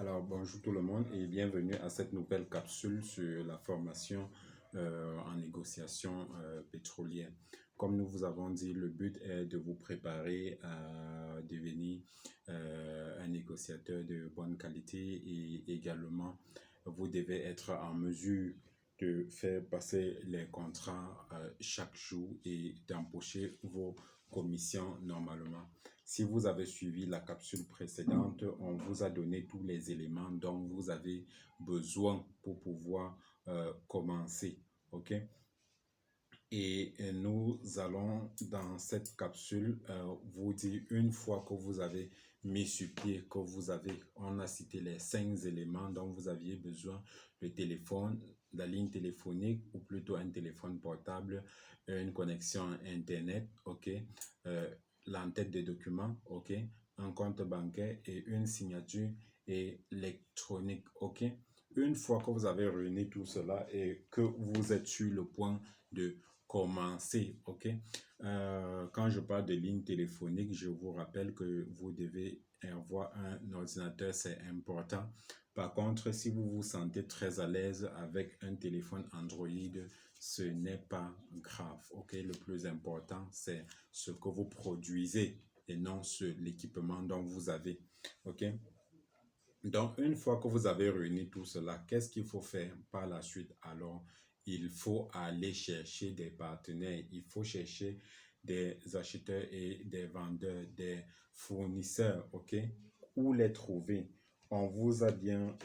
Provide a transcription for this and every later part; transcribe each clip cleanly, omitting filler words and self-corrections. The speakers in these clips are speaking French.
Alors, bonjour tout le monde et bienvenue à cette nouvelle capsule sur la formation en négociation pétrolière. Comme nous vous avons dit, le but est de vous préparer à devenir un négociateur de bonne qualité et également vous devez être en mesure de faire passer les contrats chaque jour et d'empocher vos commissions normalement. Si vous avez suivi la capsule précédente, on vous a donné tous les éléments dont vous avez besoin pour pouvoir commencer. OK? Et nous allons dans cette capsule vous dire une fois que vous avez mis sur pied, on a cité les 5 éléments dont vous aviez besoin: le téléphone, la ligne téléphonique ou plutôt un téléphone portable, une connexion Internet, ok, l'entête de documents, ok, un compte bancaire et une signature électronique, ok. Une fois que vous avez réuni tout cela et que vous êtes sur le point de commencer, ok. Quand je parle de ligne téléphonique, je vous rappelle que vous devez avoir un ordinateur, c'est important. Par contre, si vous vous sentez très à l'aise avec un téléphone Android, ce n'est pas grave, ok. Le plus important, c'est ce que vous produisez et non l'équipement dont vous avez, ok. Donc, une fois que vous avez réuni tout cela, qu'est-ce qu'il faut faire par la suite? Alors, il faut aller chercher des partenaires, il faut chercher des acheteurs et des vendeurs, des fournisseurs, ok? Où les trouver? On vous a bien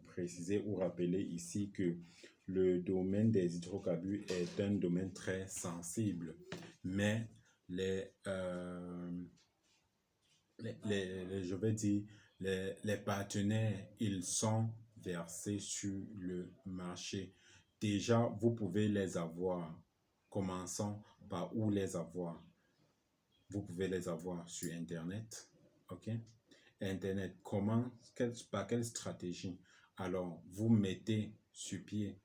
précisé ou rappelé ici que le domaine des hydrocarbures est un domaine très sensible, mais je vais dire, les partenaires, ils sont versés sur le marché. Déjà, vous pouvez les avoir. Commençons par où les avoir. Vous pouvez les avoir sur Internet. OK? Internet, par quelle stratégie? Alors, vous mettez sur pied,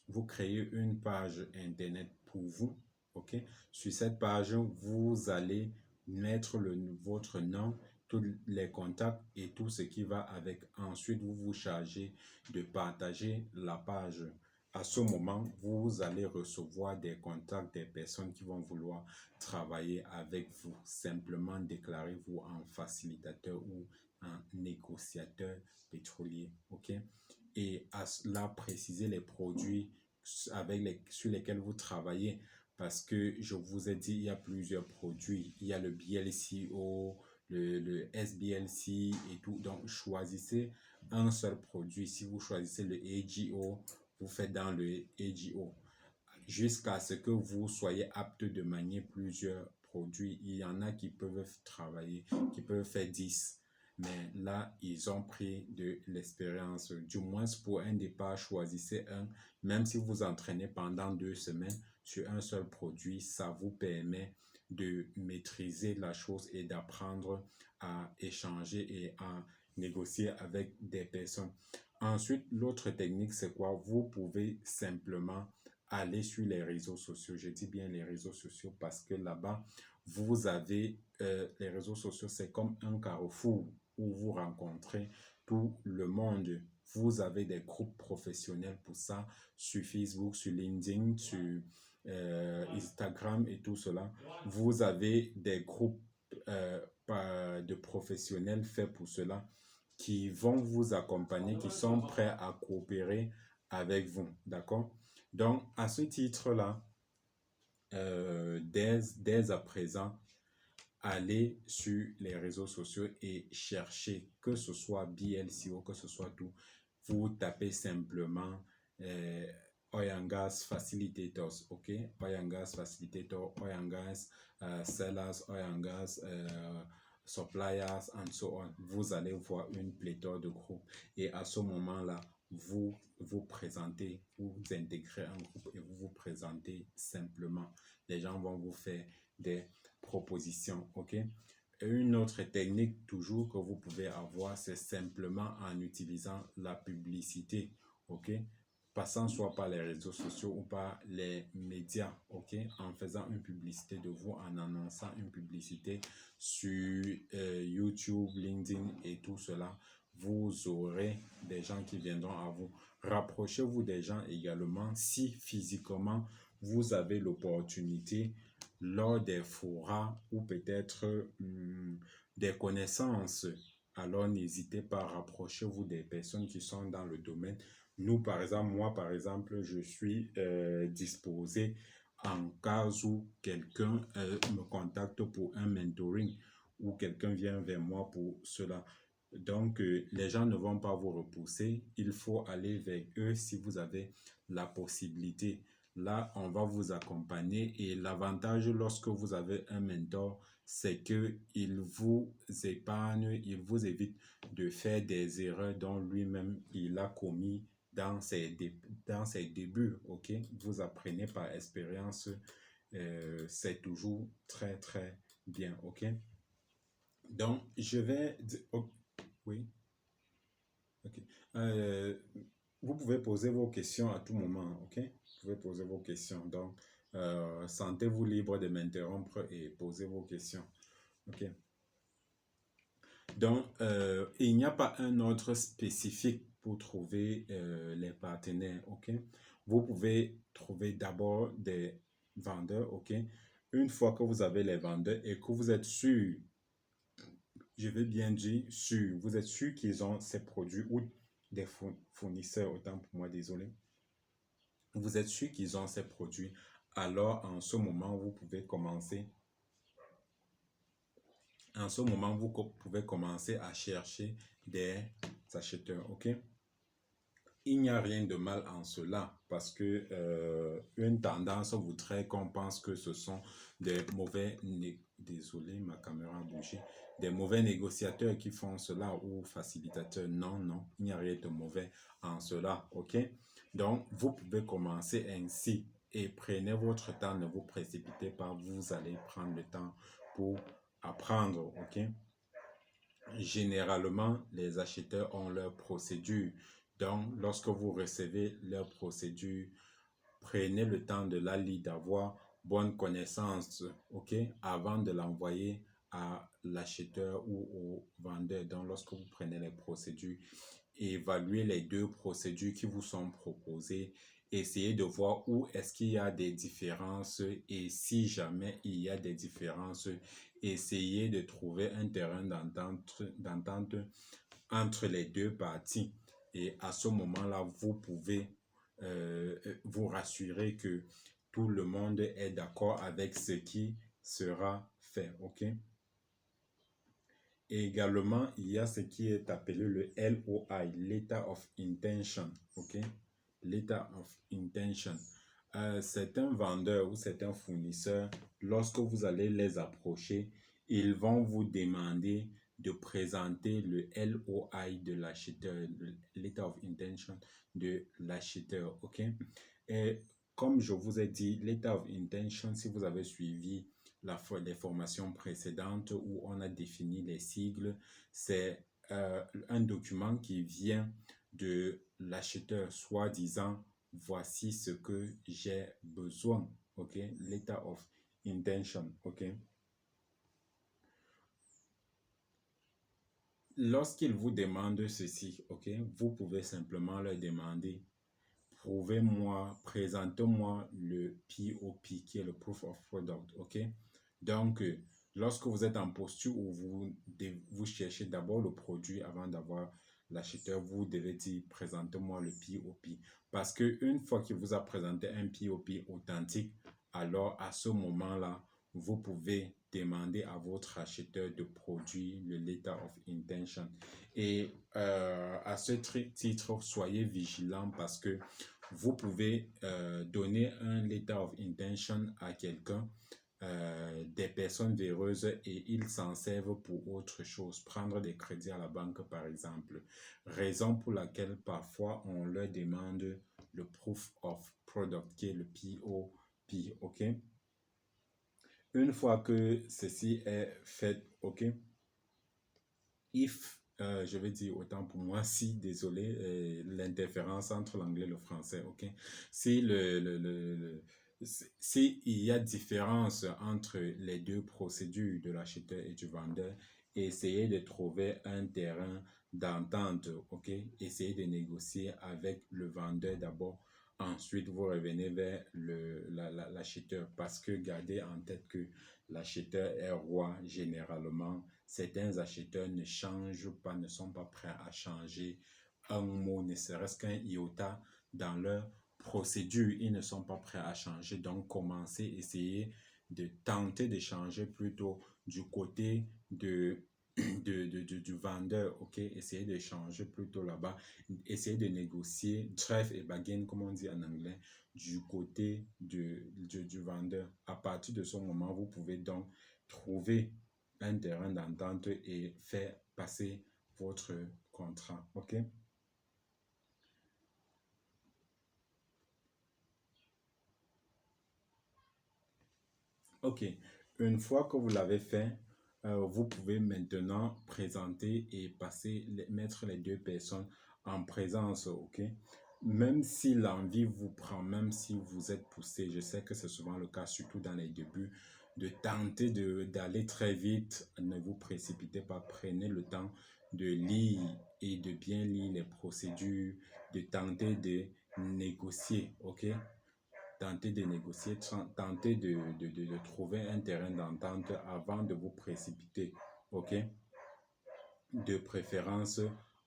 vous créez une page Internet pour vous. OK? Sur cette page, vous allez mettre votre nom, tous les contacts et tout ce qui va avec. Ensuite, vous vous chargez de partager la page. À ce moment, vous allez recevoir des contacts des personnes qui vont vouloir travailler avec vous. Simplement déclarez-vous en facilitateur ou en négociateur pétrolier. OK? Et à cela, précisez les produits sur lesquels vous travaillez. Parce que je vous ai dit, il y a plusieurs produits. Il y a le BLCO, le SBLC et tout. Donc, choisissez un seul produit. Si vous choisissez le AGO, vous faites dans le AGO. Jusqu'à ce que vous soyez apte de manier plusieurs produits. Il y en a qui peuvent travailler, qui peuvent faire 10. Mais là, ils ont pris de l'expérience. Du moins, pour un départ, choisissez un. Même si vous entraînez pendant 2 semaines sur un seul produit, ça vous permet de maîtriser la chose et d'apprendre à échanger et à négocier avec des personnes. Ensuite, l'autre technique, c'est quoi? Vous pouvez simplement aller sur les réseaux sociaux. Je dis bien les réseaux sociaux parce que là-bas, vous avez les réseaux sociaux, c'est comme un carrefour où vous rencontrez tout le monde. Vous avez des groupes professionnels pour ça, sur Facebook, sur LinkedIn, sur Instagram et tout cela. Vous avez des groupes de professionnels faits pour cela qui vont vous accompagner, qui sont prêts à coopérer avec vous. D'accord? Donc, à ce titre-là, dès à présent, allez sur les réseaux sociaux et cherchez, que ce soit BLCO, que ce soit tout. Vous tapez simplement Oil and Gas Facilitators, ok? Oil and Gas Facilitator, Oil and Gas Sellers, Oil and Gas Suppliers, and so on. Vous allez voir une pléthore de groupes. Et à ce moment-là, vous vous présentez, vous intégrez un groupe et vous vous présentez simplement. Les gens vont vous faire des propositions, ok? Et une autre technique toujours que vous pouvez avoir, c'est simplement en utilisant la publicité, ok? Passant soit par les réseaux sociaux ou par les médias, ok? En faisant une publicité de vous, en annonçant une publicité sur YouTube, LinkedIn et tout cela, vous aurez des gens qui viendront à vous. Rapprochez-vous des gens également si physiquement vous avez l'opportunité lors des forats ou peut-être des connaissances. Alors n'hésitez pas à rapprocher-vous des personnes qui sont dans le domaine. Nous, par exemple, moi, par exemple, je suis disposé en cas où quelqu'un me contacte pour un mentoring ou quelqu'un vient vers moi pour cela. Donc, les gens ne vont pas vous repousser. Il faut aller vers eux si vous avez la possibilité. Là, on va vous accompagner et l'avantage lorsque vous avez un mentor, c'est qu'il vous épargne, il vous évite de faire des erreurs dont lui-même il a commis dans ses débuts. Ok? Vous apprenez par expérience, c'est toujours très, très bien. Ok? Donc, je vais... oh, oui, ok. Euh, Vous pouvez poser vos questions à tout moment, ok? Vous pouvez poser vos questions. Donc, sentez-vous libre de m'interrompre et poser vos questions, ok? Donc, il n'y a pas un ordre spécifique pour trouver les partenaires, ok? Vous pouvez trouver d'abord des vendeurs, ok? Une fois que vous avez les vendeurs et que vous êtes sûr, je vais bien dire sûr, vous êtes sûr qu'ils ont ces produits ou des fournisseurs, autant pour moi, désolé. Vous êtes sûr qu'ils ont ces produits, alors en ce moment, vous pouvez commencer. En ce moment, vous pouvez commencer à chercher des acheteurs, ok? Il n'y a rien de mal en cela parce que une tendance voudrait qu'on pense que ce sont des mauvais, désolé, ma caméra a bougé, des mauvais négociateurs qui font cela ou facilitateurs. Non, non, il n'y a rien de mauvais en cela, ok? Donc, vous pouvez commencer ainsi et prenez votre temps, ne vous précipitez pas, vous allez prendre le temps pour apprendre, ok? Généralement, les acheteurs ont leur procédure. Donc, lorsque vous recevez leur procédure, prenez le temps de la lire, d'avoir bonne connaissance, ok, avant de l'envoyer à l'acheteur ou au vendeur. Donc, lorsque vous prenez les procédures, évaluez les deux procédures qui vous sont proposées. Essayez de voir où est-ce qu'il y a des différences et si jamais il y a des différences, essayez de trouver un terrain d'entente entre les deux parties. Et à ce moment-là, vous pouvez vous rassurer que tout le monde est d'accord avec ce qui sera fait. OK? Et également, il y a ce qui est appelé le LOI, Letter of Intention. OK? Letter of Intention. C'est un vendeur ou c'est un fournisseur, lorsque vous allez les approcher, ils vont vous demander de présenter le LOI de l'acheteur, le Letter of Intention de l'acheteur. OK? Et comme je vous ai dit, Letter of Intention, si vous avez suivi les formations précédentes où on a défini les sigles, c'est un document qui vient de l'acheteur, soi-disant, voici ce que j'ai besoin, ok? Letter of intention, ok? Lorsqu'il vous demande ceci, ok? Vous pouvez simplement leur demander, prouvez-moi, présentez-moi le POP, qui est le Proof of Product, ok? Donc, lorsque vous êtes en posture où vous cherchez d'abord le produit avant d'avoir l'acheteur, vous devez dire, présentez-moi le POP. Parce qu'une fois qu'il vous a présenté un POP authentique, alors à ce moment-là, vous pouvez demander à votre acheteur de produire le Letter of Intention. Et à ce titre, soyez vigilant parce que vous pouvez donner un Letter of Intention à quelqu'un, des personnes véreuses, et ils s'en servent pour autre chose, prendre des crédits à la banque par exemple. Raison pour laquelle parfois on leur demande le Proof of Product qui est le POP, ok? Une fois que ceci est fait, ok? If, je vais dire autant pour moi, si, désolé, l'interférence entre l'anglais et le français, ok? Si si il y a différence entre les deux procédures de l'acheteur et du vendeur, essayez de trouver un terrain d'entente, ok? Essayez de négocier avec le vendeur d'abord. Ensuite, vous revenez vers l'acheteur parce que gardez en tête que l'acheteur est roi généralement. Certains acheteurs ne changent pas, ne sont pas prêts à changer un mot, ne serait-ce qu'un iota dans leur procédure. Ils ne sont pas prêts à changer. Donc, commencez, essayez de tenter de changer plutôt du côté du vendeur, ok? Essayez de changer plutôt là-bas. Essayez de négocier, trèfle et bargain, comme on dit en anglais, du côté du vendeur. À partir de ce moment, vous pouvez donc trouver un terrain d'entente et faire passer votre contrat, ok? Ok, une fois que vous l'avez fait, vous pouvez maintenant présenter et mettre les deux personnes en présence, ok? Même si l'envie vous prend, même si vous êtes poussé, je sais que c'est souvent le cas, surtout dans les débuts, de tenter d'aller très vite, ne vous précipitez pas, prenez le temps de lire et de bien lire les procédures, de tenter de négocier, ok? Tenter de négocier, tenter de trouver un terrain d'entente avant de vous précipiter, ok? De préférence,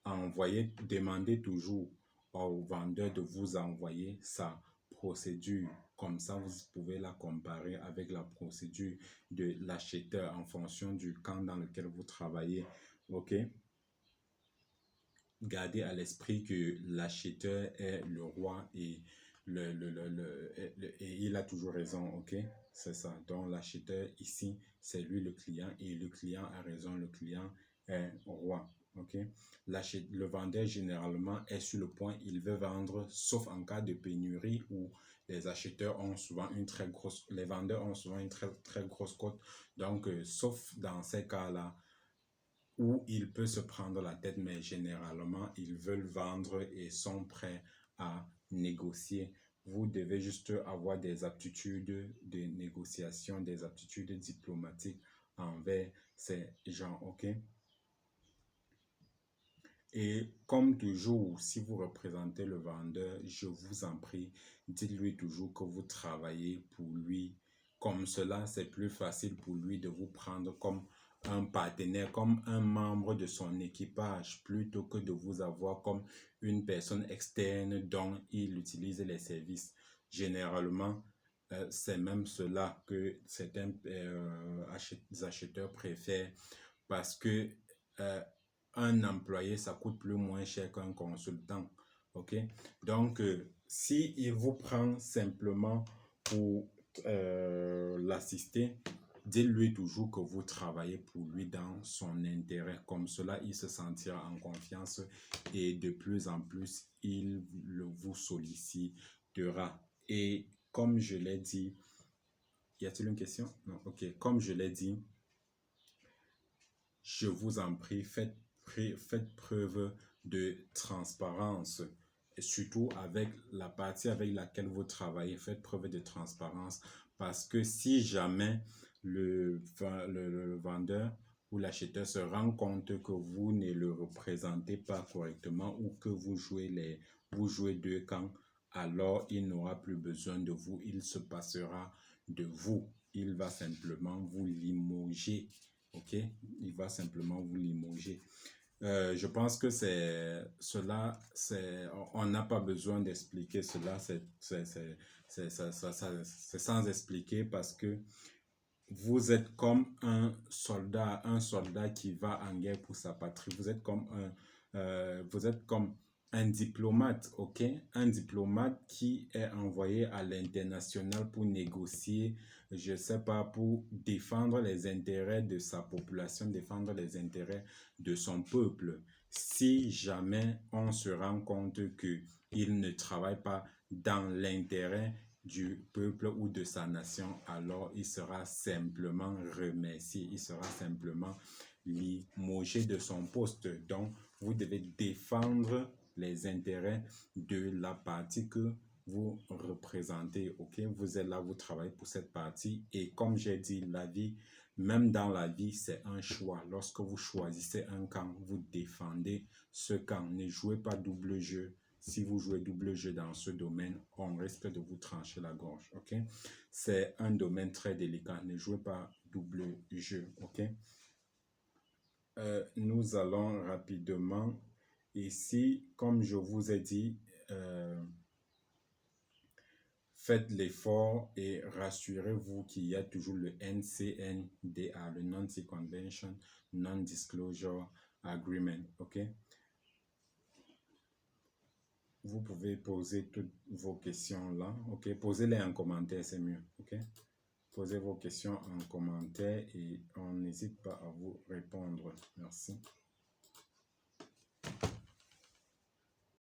demandez toujours au vendeur de vous envoyer sa procédure. Comme ça, vous pouvez la comparer avec la procédure de l'acheteur en fonction du camp dans lequel vous travaillez, ok? Gardez à l'esprit que l'acheteur est le roi et et il a toujours raison, ok? C'est ça. Donc, l'acheteur ici, c'est lui le client et le client a raison, le client est roi, ok? Le vendeur, généralement, est sur le point, il veut vendre, sauf en cas de pénurie où les acheteurs ont souvent les vendeurs ont souvent une très grosse cote. Donc, sauf dans ces cas-là, où il peut se prendre la tête, mais généralement, ils veulent vendre et sont prêts à négocier. Vous devez juste avoir des aptitudes de négociation, des aptitudes diplomatiques envers ces gens, ok? Et comme toujours, si vous représentez le vendeur, je vous en prie, dites-lui toujours que vous travaillez pour lui. Comme cela, c'est plus facile pour lui de vous prendre comme un partenaire, comme un membre de son équipage, plutôt que de vous avoir comme une personne externe dont il utilise les services. Généralement, c'est même cela que certains acheteurs préfèrent parce que euh, un employé, ça coûte plus moins cher qu'un consultant. OK? Donc, si il vous prend simplement pour l'assister, dites-lui toujours que vous travaillez pour lui dans son intérêt. Comme cela, il se sentira en confiance et de plus en plus, vous sollicitera. Et comme je l'ai dit, y a-t-il une question? Non, ok. Comme je l'ai dit, je vous en prie, faites preuve de transparence, et surtout avec la partie avec laquelle vous travaillez, faites preuve de transparence parce que si jamais le vendeur ou l'acheteur se rend compte que vous ne le représentez pas correctement ou que vous jouez deux camps, alors il n'aura plus besoin de vous, il se passera de vous, il va simplement vous limoger. Ok, il va simplement vous limoger. Je pense que on n'a pas besoin d'expliquer cela, c'est sans expliquer parce que vous êtes comme un soldat qui va en guerre pour sa patrie. Vous êtes comme un diplomate, ok? Un diplomate qui est envoyé à l'international pour négocier, je sais pas, pour défendre les intérêts de sa population, défendre les intérêts de son peuple. Si jamais on se rend compte que il ne travaille pas dans l'intérêt du peuple ou de sa nation, alors il sera simplement remercié, il sera simplement limogé de son poste. Donc, vous devez défendre les intérêts de la partie que vous représentez, ok? Vous êtes là, vous travaillez pour cette partie et comme j'ai dit, Même dans la vie, c'est un choix. Lorsque vous choisissez un camp, vous défendez ce camp. Ne jouez pas double jeu. Si vous jouez double jeu dans ce domaine, on risque de vous trancher la gorge. Ok? C'est un domaine très délicat. Ne jouez pas double jeu. Ok? Nous allons rapidement. Ici, comme je vous ai dit, faites l'effort et rassurez-vous qu'il y a toujours le NCNDA, le Non-Circumvention, Non-Disclosure Agreement. Ok? Vous pouvez poser toutes vos questions là. Ok? Posez-les en commentaire, c'est mieux. Ok? Posez vos questions en commentaire et on n'hésite pas à vous répondre. Merci.